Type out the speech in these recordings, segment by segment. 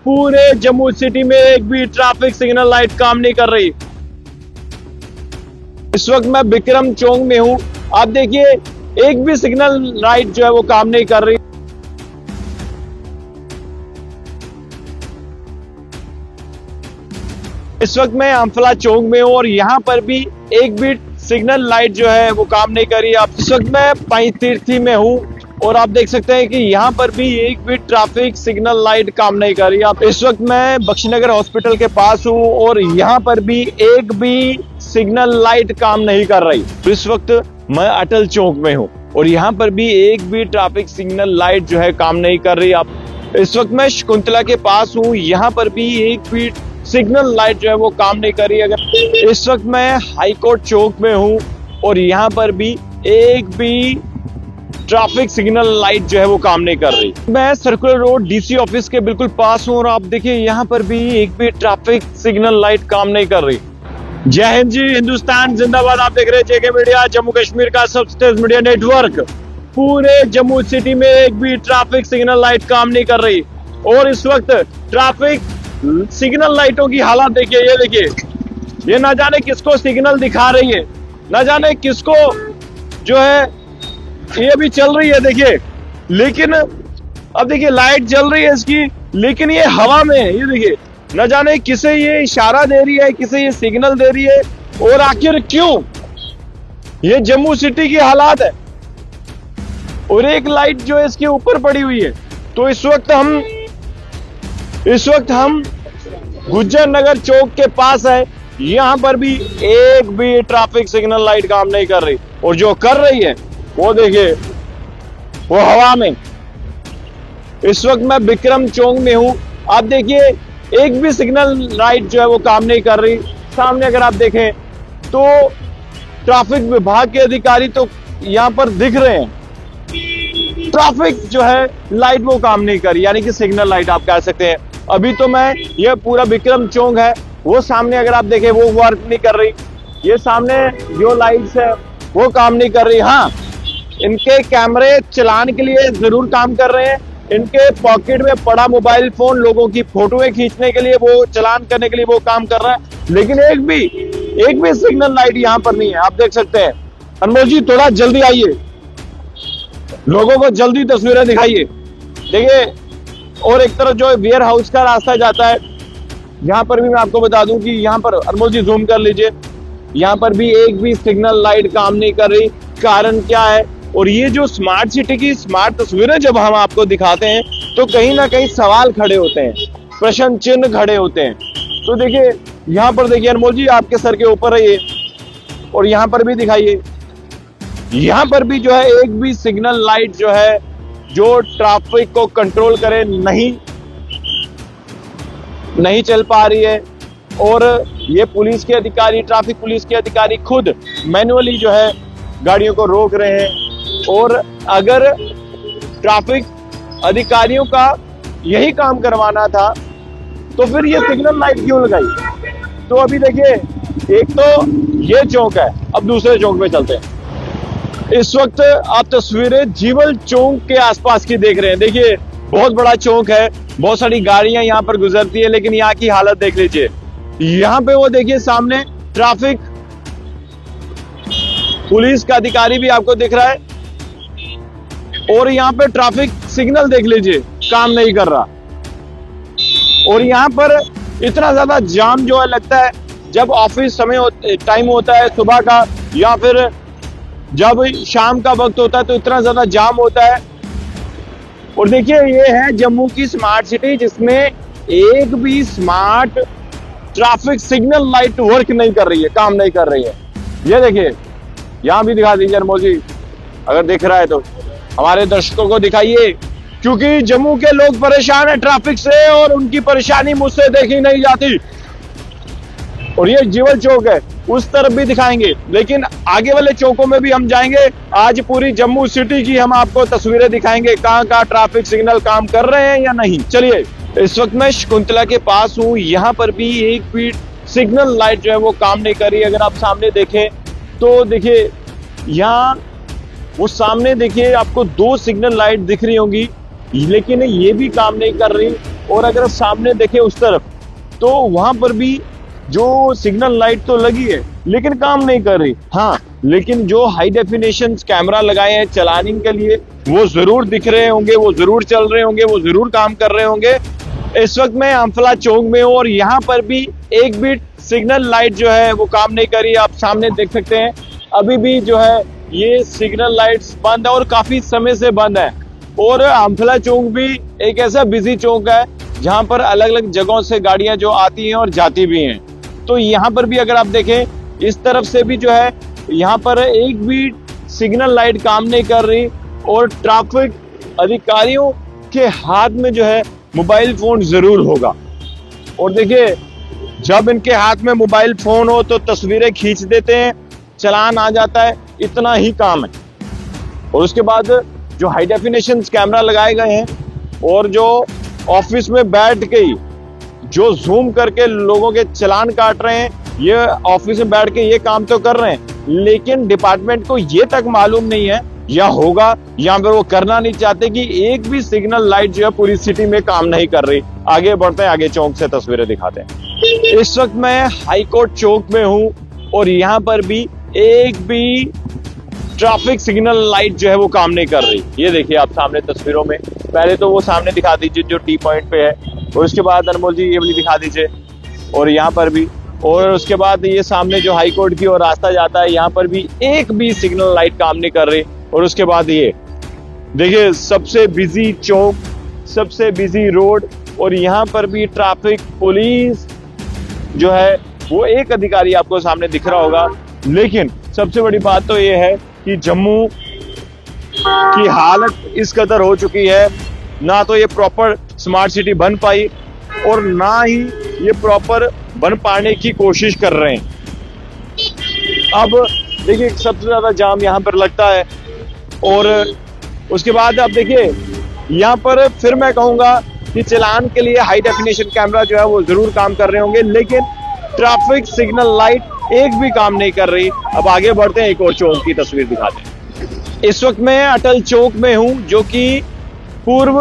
पूरे जम्मू सिटी में एक भी ट्रैफिक सिग्नल लाइट काम नहीं कर रही। इस वक्त मैं विक्रम चौक में हूं। आप देखिए एक भी सिग्नल लाइट जो है वो काम नहीं कर रही। इस वक्त मैं अम्फला चौक में हूं और यहां पर भी एक भी सिग्नल लाइट जो है वो काम नहीं कर रही। आप इस वक्त मैं पैंतीर्थी में हूं और आप देख सकते हैं कि यहाँ पर भी एक भी ट्रैफिक सिग्नल लाइट काम नहीं कर रही। आप इस वक्त मैं बख्शीनगर हॉस्पिटल के पास हूँ और यहाँ पर भी एक भी सिग्नल लाइट काम नहीं कर रही। इस वक्त मैं अटल चौक में हूँ और यहाँ पर भी एक भी ट्रैफिक सिग्नल लाइट जो है काम नहीं कर रही। आप इस वक्त मैं शकुंतला के पास हूँ, यहाँ पर भी एक भी सिग्नल लाइट जो है वो काम नहीं कर रही। अगर इस वक्त मैं हाईकोर्ट चौक में हूँ और यहाँ पर भी एक भी ट्रैफिक सिग्नल लाइट जो है वो काम नहीं कर रही। मैं सर्कुलर रोड डीसी ऑफिस के बिल्कुल पास हूँ और आप देखिए यहाँ पर भी एक भी ट्रैफिक सिग्नल लाइट काम नहीं कर रही। जय हिंद जी, हिंदुस्तान जिंदाबाद। आप देख रहे हैं जेके मीडिया, जम्मू कश्मीर का सबसे तेज मीडिया नेटवर्क। पूरे जम्मू सिटी में एक भी ट्रैफिक सिग्नल लाइट काम नहीं कर रही और इस वक्त ट्रैफिक सिग्नल लाइटों की हालत देखिए। ये देखिए, ये ना जाने किसको सिग्नल दिखा रही है, ना जाने किसको जो है ये भी चल रही है देखिए। लेकिन अब देखिए लाइट जल रही है इसकी, लेकिन ये हवा में है। ये देखिए, न जाने किसे ये इशारा दे रही है, किसे ये सिग्नल दे रही है और आखिर क्यों। ये जम्मू सिटी की हालात है और एक लाइट जो है इसके ऊपर पड़ी हुई है। तो इस वक्त हम गुज्जर नगर चौक के पास है। यहां पर भी एक भी ट्रैफिक सिग्नल लाइट काम नहीं कर रही और जो कर रही है वो देखिए वो हवा में। इस वक्त मैं विक्रम चौक में हूं। आप देखिए एक भी सिग्नल लाइट जो है वो काम नहीं कर रही। सामने अगर आप देखें तो ट्रैफिक विभाग के अधिकारी तो यहां पर दिख रहे हैं, ट्रैफिक जो है लाइट वो काम नहीं कर रही, यानी कि सिग्नल लाइट आप कह सकते हैं। अभी तो मैं ये पूरा विक्रम चौक है, वो सामने अगर आप देखें वो वर्क नहीं कर रही। ये सामने जो लाइट्स है वो काम नहीं कर रही। हाँ, इनके कैमरे चलाने के लिए जरूर काम कर रहे हैं। इनके पॉकेट में पड़ा मोबाइल फोन लोगों की फोटोएं खींचने के लिए, वो चलान करने के लिए वो काम कर रहा है। लेकिन एक भी सिग्नल लाइट यहाँ पर नहीं है। आप देख सकते हैं। अनमोल जी थोड़ा जल्दी आइए, लोगों को जल्दी तस्वीरें दिखाइए। देखिए, और एक तरफ जो वेयर हाउस का रास्ता जाता है, यहाँ पर भी मैं आपको बता दूं कि यहाँ पर अनमोल जी जूम कर लीजिए, यहाँ पर भी एक भी सिग्नल लाइट काम नहीं कर रही। कारण क्या है? और ये जो स्मार्ट सिटी की स्मार्ट तस्वीरें जब हम आपको दिखाते हैं तो कहीं ना कहीं सवाल खड़े होते हैं, प्रश्न चिन्ह खड़े होते हैं। तो देखिए यहाँ पर देखिए अनमोल जी, आपके सर के ऊपर है ये, और यहाँ पर भी दिखाइए, यहाँ पर भी जो है एक भी सिग्नल लाइट जो है जो ट्रैफिक को कंट्रोल करे नहीं चल पा रही है। और ये पुलिस के अधिकारी, ट्रैफिक पुलिस के अधिकारी खुद मैन्युअली जो है गाड़ियों को रोक रहे हैं। और अगर ट्रैफिक अधिकारियों का यही काम करवाना था तो फिर ये सिग्नल लाइट क्यों लगाई। तो अभी देखिए, एक तो ये चौक है, अब दूसरे चौक पे चलते हैं। इस वक्त आप तस्वीरें जीवल चौक के आसपास की देख रहे हैं। देखिए बहुत बड़ा चौक है, बहुत सारी गाड़ियां यहाँ पर गुजरती है, लेकिन यहाँ की हालत देख लीजिए। यहाँ पे वो देखिए सामने ट्रैफिक पुलिस का अधिकारी भी आपको दिख रहा है और यहाँ पे ट्रैफिक सिग्नल देख लीजिए काम नहीं कर रहा। और यहाँ पर इतना ज्यादा जाम जो है लगता है जब ऑफिस समय टाइम होता है सुबह का, या फिर जब शाम का वक्त होता है तो इतना ज्यादा जाम होता है। और देखिए ये है जम्मू की स्मार्ट सिटी, जिसमें एक भी smart traffic signal light work नहीं कर रही है, काम नहीं कर रही है। ये देखिए, यहाँ भी दिखा दीजिए अनमोल जी, अगर दिख रहा है तो हमारे दर्शकों को दिखाइए, क्योंकि जम्मू के लोग परेशान है ट्रैफिक से और उनकी परेशानी मुझसे देखी नहीं जाती। और ये जीवल चौक है, उस तरफ भी दिखाएंगे, लेकिन आगे वाले चौकों में भी हम जाएंगे। आज पूरी जम्मू सिटी की हम आपको तस्वीरें दिखाएंगे, कहाँ कहाँ ट्रैफिक सिग्नल काम कर रहे हैं या नहीं। चलिए, इस वक्त मैं शकुंतला के पास हूँ, यहाँ पर भी एक भी सिग्नल लाइट जो है वो काम नहीं कर रही। अगर आप सामने देखें तो देखिए, यहाँ वो सामने देखिए आपको 2 सिग्नल लाइट दिख रही होंगी, लेकिन ये भी काम नहीं कर रही। और अगर सामने देखें उस तरफ तो वहां पर भी जो सिग्नल लाइट तो लगी है लेकिन काम नहीं कर रही। हाँ, लेकिन जो हाई डेफिनेशन कैमरा लगाए हैं चलाने के लिए वो जरूर दिख रहे होंगे, वो जरूर चल रहे होंगे, वो जरूर काम कर रहे होंगे। इस वक्त मैं अम्फला चौक में हूँ और यहाँ पर भी एक भी सिग्नल लाइट जो है वो काम नहीं कर रही। आप सामने देख सकते हैं अभी भी जो है ये सिग्नल लाइट्स बंद है और काफी समय से बंद है। और अम्फला चौक भी एक ऐसा बिजी चौक है जहां पर अलग अलग जगहों से गाड़ियां जो आती हैं और जाती भी हैं। तो यहाँ पर भी अगर आप देखें इस तरफ से भी जो है यहाँ पर एक भी सिग्नल लाइट काम नहीं कर रही और ट्रैफिक अधिकारियों के हाथ में जो है मोबाइल फोन जरूर होगा। और देखिए जब इनके हाथ में मोबाइल फोन हो तो तस्वीरें खींच देते हैं, चालान आ जाता है, इतना ही काम है। और उसके बाद जो हाई डेफिनेशन कैमरा लगाए गए हैं और जो ऑफिस में बैठ के ही जो जूम करके लोगों के चालान काट रहे हैं, ये ऑफिस में बैठ के ये काम तो कर रहे हैं लेकिन डिपार्टमेंट को ये तक मालूम नहीं है या होगा या फिर वो करना नहीं चाहते कि एक भी सिग्नल लाइट जो है पूरी सिटी में काम नहीं कर रही। आगे बढ़ते हैं, आगे चौक से तस्वीरें दिखाते हैं। इस वक्त मैं हाई कोर्ट चौक में हूं और यहाँ पर भी एक भी ट्रैफिक सिग्नल लाइट जो है वो काम नहीं कर रही। ये देखिए आप सामने तस्वीरों में, पहले तो वो सामने दिखा दीजिए जो टी पॉइंट पे है और उसके बाद अनमोल जी ये वाली दिखा दीजिए और यहाँ पर भी, और उसके बाद ये सामने जो हाई कोर्ट की ओर रास्ता जाता है यहाँ पर भी एक भी सिग्नल लाइट काम नहीं कर रही। और उसके बाद ये देखिए सबसे बिजी चौक, सबसे बिजी रोड और यहाँ पर भी ट्रैफिक पुलिस जो है वो एक अधिकारी आपको सामने दिख रहा होगा। लेकिन सबसे बड़ी बात तो ये है कि जम्मू की हालत इस कदर हो चुकी है, ना तो ये प्रॉपर स्मार्ट सिटी बन पाई और ना ही ये प्रॉपर बन पाने की कोशिश कर रहे हैं। अब देखिए सबसे ज्यादा जाम यहाँ पर लगता है और उसके बाद आप देखिए यहाँ पर फिर मैं कहूंगा कि चालान के लिए हाई डेफिनेशन कैमरा जो है वो जरूर काम कर रहे होंगे लेकिन ट्रैफिक सिग्नल लाइट एक भी काम नहीं कर रही। अब आगे बढ़ते हैं, एक और चौक की तस्वीर दिखाते हैं। इस वक्त मैं अटल चौक में हूं जो कि पूर्व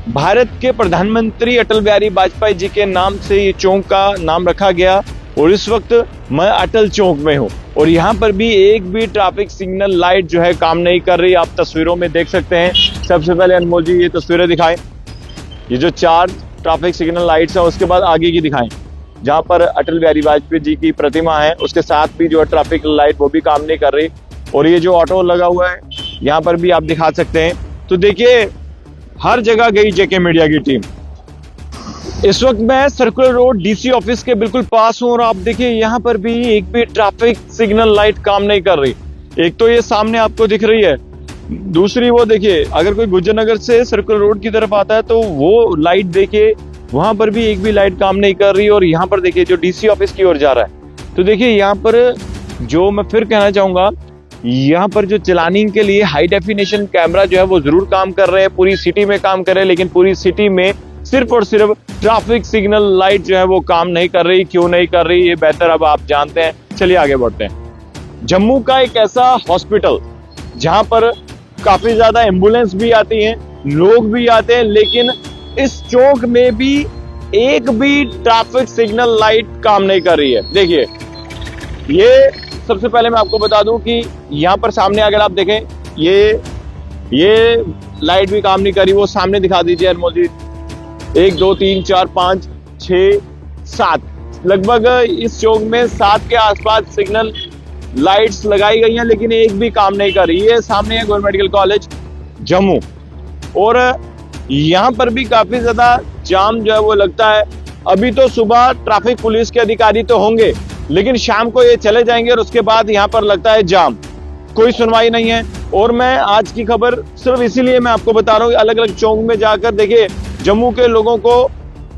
भारत के प्रधानमंत्री अटल बिहारी वाजपेयी जी के नाम से ये चौक का नाम रखा गया। और इस वक्त मैं अटल चौक में हूं और यहाँ पर भी एक भी ट्रैफिक सिग्नल लाइट जो है काम नहीं कर रही। आप तस्वीरों में देख सकते हैं। सबसे पहले अनमोल जी ये तस्वीरें दिखाएं, ये जो 4 ट्रैफिक सिग्नल लाइट्स है उसके बाद आगे की दिखाएं जहां पर अटल बिहारी वाजपेयी जी की प्रतिमा है, उसके साथ भी जो है ट्रैफिक लाइट वो भी काम नहीं कर रही। और ये जो ऑटो लगा हुआ है यहाँ पर भी आप दिखा सकते हैं। तो देखिए हर जगह गई जेके मीडिया की टीम। इस वक्त मैं सर्कुलर रोड डीसी ऑफिस के बिल्कुल पास हूं और आप देखिए यहाँ पर भी एक भी ट्रैफिक सिग्नल लाइट काम नहीं कर रही। एक तो ये सामने आपको दिख रही है, दूसरी वो देखिए अगर कोई गुज्जर नगर से सर्कुलर रोड की तरफ आता है तो वो लाइट देखिए वहां पर भी एक भी लाइट काम नहीं कर रही। और यहाँ पर देखिए जो डीसी ऑफिस की ओर जा रहा है तो देखिए यहाँ पर जो मैं फिर कहना चाहूंगा, यहाँ पर जो चलानिंग के लिए हाई डेफिनेशन कैमरा जो है वो जरूर काम कर रहे हैं, पूरी सिटी में काम कर रहे हैं लेकिन पूरी सिटी में सिर्फ और सिर्फ ट्रैफिक सिग्नल लाइट जो है वो काम नहीं कर रही। क्यों नहीं कर रही ये बेहतर अब आप जानते हैं। चलिए आगे बढ़ते हैं। जम्मू का एक ऐसा हॉस्पिटल जहां पर काफी ज्यादा एम्बुलेंस भी आती हैं, लोग भी आते हैं, लेकिन इस चौक में भी एक भी ट्रैफिक सिग्नल लाइट काम नहीं कर रही है। देखिए ये सबसे पहले मैं आपको बता दूं कि यहाँ पर सामने अगर आप देखें ये लाइट भी काम नहीं करी। वो सामने दिखा दीजिए अनमोल जी, 1 2 3 4 5 6 7 लगभग इस चौक में 7 के आसपास सिग्नल लाइट्स लगाई गई हैं लेकिन एक भी काम नहीं कर रही है। सामने है गवर्नमेंट मेडिकल कॉलेज जम्मू और यहाँ पर भी काफी ज्यादा जाम जो है वो लगता है। अभी तो सुबह ट्रैफिक पुलिस के अधिकारी तो होंगे लेकिन शाम को ये चले जाएंगे और उसके बाद यहाँ पर लगता है जाम, कोई सुनवाई नहीं है। और मैं आज की खबर सिर्फ इसीलिए मैं आपको बता रहा हूँ, अलग अलग चौक में जाकर देखिए जम्मू के लोगों को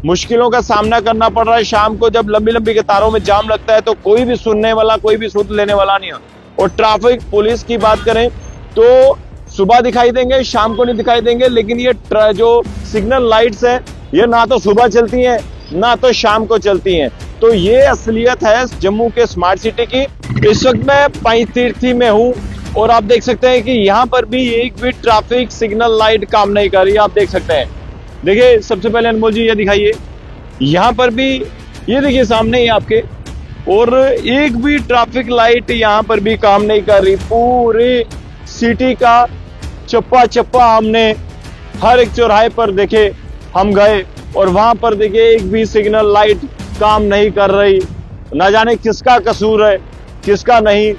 मुश्किलों का सामना करना पड़ रहा है। शाम को जब लंबी लंबी कतारों में जाम लगता है तो कोई भी सुनने वाला, कोई भी सुध लेने वाला नहीं है। और ट्रैफिक पुलिस की बात करें तो सुबह दिखाई देंगे, शाम को नहीं दिखाई देंगे, लेकिन ये जो सिग्नल लाइट्स हैं ये ना तो सुबह चलती हैं ना तो शाम को चलती हैं। तो ये असलियत है जम्मू के स्मार्ट सिटी की। इस वक्त मैं पंचतीर्थी में हूँ और आप देख सकते हैं कि यहाँ पर भी एक भी ट्रैफिक सिग्नल लाइट काम नहीं कर रही। आप देख सकते हैं देखिए सबसे पहले अनमोल जी ये दिखाइए, यहाँ पर भी ये देखिए सामने ही आपके, और एक भी ट्रैफिक लाइट यहाँ पर भी काम नहीं कर रही। पूरी सिटी का चप्पा चप्पा हमने हर एक चौराहे पर देखे, हम गए और वहां पर देखिए एक भी सिग्नल लाइट काम नहीं कर रही। ना जाने किसका कसूर है किसका नहीं,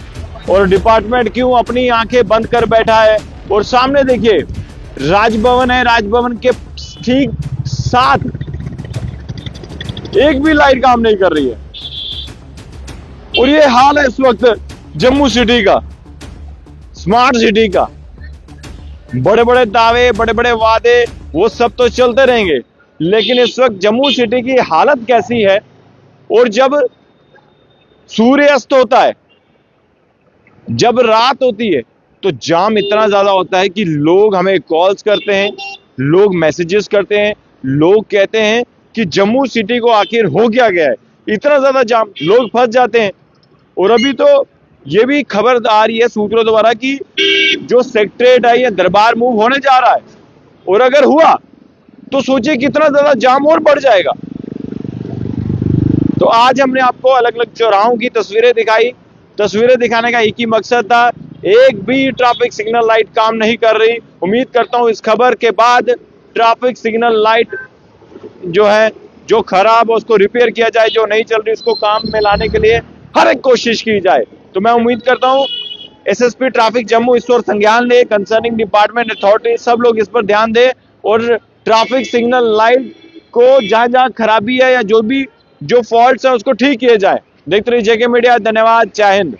और डिपार्टमेंट क्यों अपनी आंखें बंद कर बैठा है। और सामने देखिए राजभवन है, राजभवन के ठीक साथ एक भी लाइट काम नहीं कर रही है। और ये हाल है इस वक्त जम्मू सिटी का, स्मार्ट सिटी का। बड़े बड़े दावे, बड़े बड़े वादे, वो सब तो चलते रहेंगे, लेकिन इस वक्त जम्मू सिटी की हालत कैसी है। और जब सूर्यास्त होता है, जब रात होती है, तो जाम इतना ज्यादा होता है कि लोग हमें कॉल्स करते हैं, लोग मैसेजेस करते हैं, लोग कहते हैं कि जम्मू सिटी को आखिर हो क्या गया है, इतना ज्यादा जाम, लोग फंस जाते हैं। और अभी तो ये भी खबर आ रही है सूत्रों द्वारा कि जो सेक्रेटरीट है या दरबार मूव होने जा रहा है, और अगर हुआ तो सोचिए कितना ज्यादा जाम और बढ़ जाएगा। तो आज हमने आपको अलग अलग चौराहों की तस्वीरें दिखाई। तस्वीरें दिखाने का एक ही मकसद था, एक भी ट्रैफिक सिग्नल लाइट काम नहीं कर रही। उम्मीद करता हूं इस खबर के बाद ट्रैफिक सिग्नल लाइट जो है, जो खराब है उसको रिपेयर किया जाए, जो नहीं चल रही उसको काम में लाने के लिए हर एक कोशिश की जाए। तो मैं उम्मीद करता हूं एसएसपी ट्रैफिक जम्मू इस पर संज्ञान ले, कंसर्निंग डिपार्टमेंट अथॉरिटी सब लोग इस पर ध्यान दें और ट्रैफिक सिग्नल लाइट को जहां जहां खराबी है या जो भी जो फॉल्ट्स है उसको ठीक किए जाए। देखते रहिए जेके मीडिया। धन्यवाद। जय हिंद।